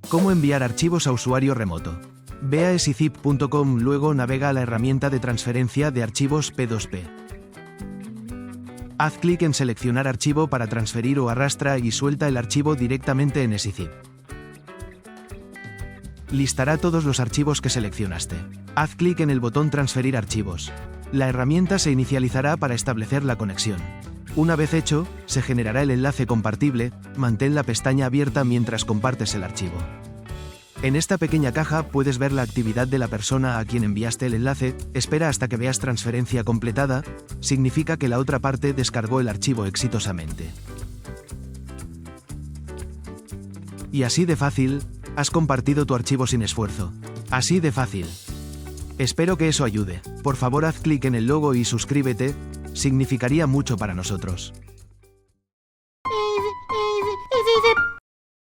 ¿Cómo enviar archivos a usuario remoto? Ve a easyzip.com, luego navega a la herramienta de transferencia de archivos P2P. Haz clic en seleccionar archivo para transferir o arrastra y suelta el archivo directamente en EasyZip. Listará todos los archivos que seleccionaste. Haz clic en el botón transferir archivos. La herramienta se inicializará para establecer la conexión. Una vez hecho, se generará el enlace compartible. Mantén la pestaña abierta mientras compartes el archivo. En esta pequeña caja puedes ver la actividad de la persona a quien enviaste el enlace. Espera hasta que veas transferencia completada, significa que la otra parte descargó el archivo exitosamente. Y así de fácil, has compartido tu archivo sin esfuerzo. Así de fácil. Espero que eso ayude. Por favor, haz clic en el logo y suscríbete, significaría mucho para nosotros. Easy.